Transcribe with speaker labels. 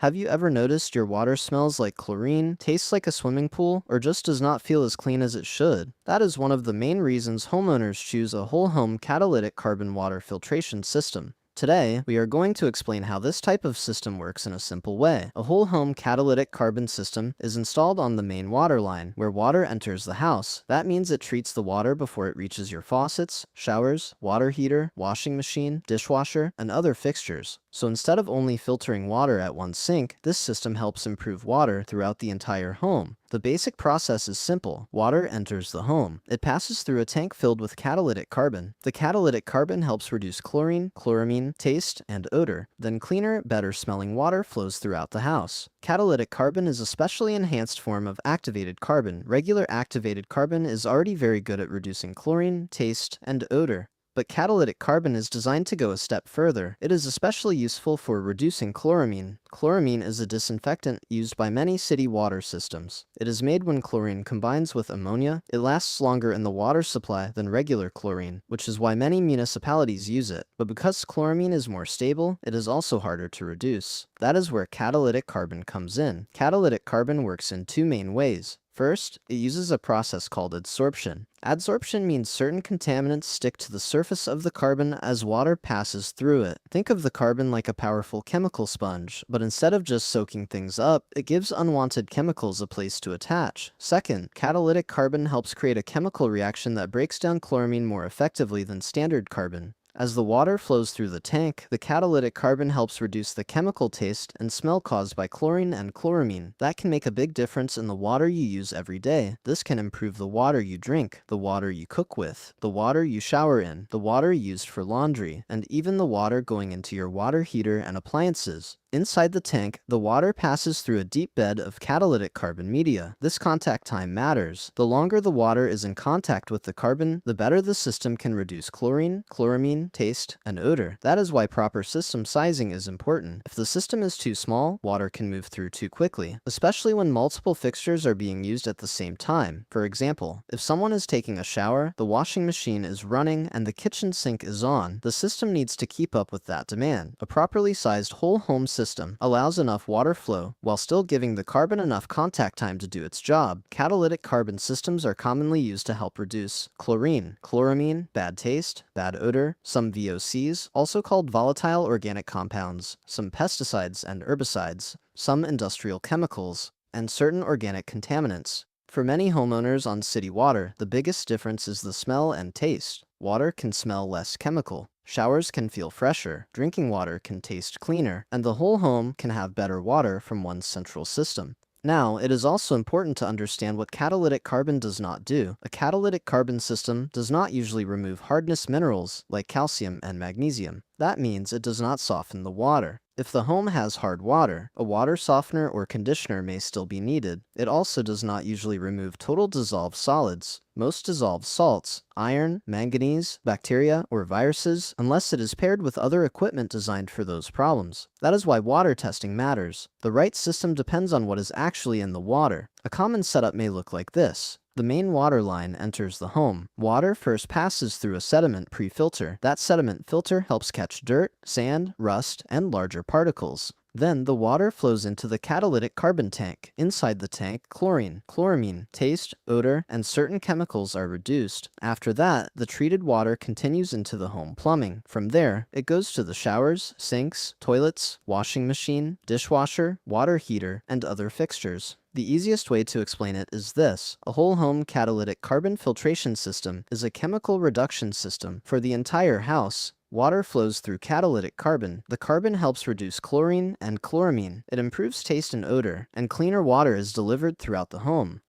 Speaker 1: Have you ever noticed your water smells like chlorine, tastes like a swimming pool, or just does not feel as clean as it should? That is one of the main reasons homeowners choose a whole home catalytic carbon water filtration system. Today, we are going to explain how this type of system works in a simple way. A whole home catalytic carbon system is installed on the main water line, where water enters the house. That means it treats the water before it reaches your faucets, showers, water heater, washing machine, dishwasher, and other fixtures. So instead of only filtering water at one sink, this system helps improve water throughout the entire home. The basic process is simple. Water enters the home. It passes through a tank filled with catalytic carbon. The catalytic carbon helps reduce chlorine, chloramine, taste, and odor. Then cleaner, better smelling water flows throughout the house. Catalytic carbon is a specially enhanced form of activated carbon. Regular activated carbon is already very good at reducing chlorine, taste, and odor. But catalytic carbon is designed to go a step further. It is especially useful for reducing chloramine. Chloramine is a disinfectant used by many city water systems. It is made when chlorine combines with ammonia. It lasts longer in the water supply than regular chlorine, which is why many municipalities use it. But because chloramine is more stable, it is also harder to reduce. That is where catalytic carbon comes in. Catalytic carbon works in two main ways. First, it uses a process called adsorption. Adsorption means certain contaminants stick to the surface of the carbon as water passes through it. Think of the carbon like a powerful chemical sponge, but instead of just soaking things up, it gives unwanted chemicals a place to attach. Second, catalytic carbon helps create a chemical reaction that breaks down chloramine more effectively than standard carbon. As the water flows through the tank, the catalytic carbon helps reduce the chemical taste and smell caused by chlorine and chloramine. That can make a big difference in the water you use every day. This can improve the water you drink, the water you cook with, the water you shower in, the water used for laundry, and even the water going into your water heater and appliances. Inside the tank, the water passes through a deep bed of catalytic carbon media. This contact time matters. The longer the water is in contact with the carbon, the better the system can reduce chlorine, chloramine, taste, and odor. That is why proper system sizing is important. If the system is too small, water can move through too quickly, especially when multiple fixtures are being used at the same time. For example, if someone is taking a shower, the washing machine is running, and the kitchen sink is on, the system needs to keep up with that demand. A properly sized whole home system allows enough water flow while still giving the carbon enough contact time to do its job. Catalytic carbon systems are commonly used to help reduce chlorine, chloramine, bad taste, bad odor, some VOCs, also called volatile organic compounds, some pesticides and herbicides, some industrial chemicals, and certain organic contaminants. For many homeowners on city water, the biggest difference is the smell and taste. Water can smell less chemical. Showers can feel fresher, drinking water can taste cleaner, and the whole home can have better water from one central system. Now, it is also important to understand what catalytic carbon does not do. A catalytic carbon system does not usually remove hardness minerals like calcium and magnesium. That means it does not soften the water. If the home has hard water, a water softener or conditioner may still be needed. It also does not usually remove total dissolved solids. Most dissolved salts, iron, manganese, bacteria, or viruses, unless it is paired with other equipment designed for those problems. That is why water testing matters. The right system depends on what is actually in the water. A common setup may look like this. The main water line enters the home. Water first passes through a sediment pre-filter. That sediment filter helps catch dirt, sand, rust, and larger particles. Then the water flows into the catalytic carbon tank. Inside the tank, chlorine, chloramine, taste, odor, and certain chemicals are reduced. After that, the treated water continues into the home plumbing. From there, it goes to the showers, sinks, toilets, washing machine, dishwasher, water heater, and other fixtures. The easiest way to explain it is this. A whole home catalytic carbon filtration system is a chemical reduction system for the entire house. Water flows through catalytic carbon. The carbon helps reduce chlorine and chloramine. It improves taste and odor, and cleaner water is delivered throughout the home.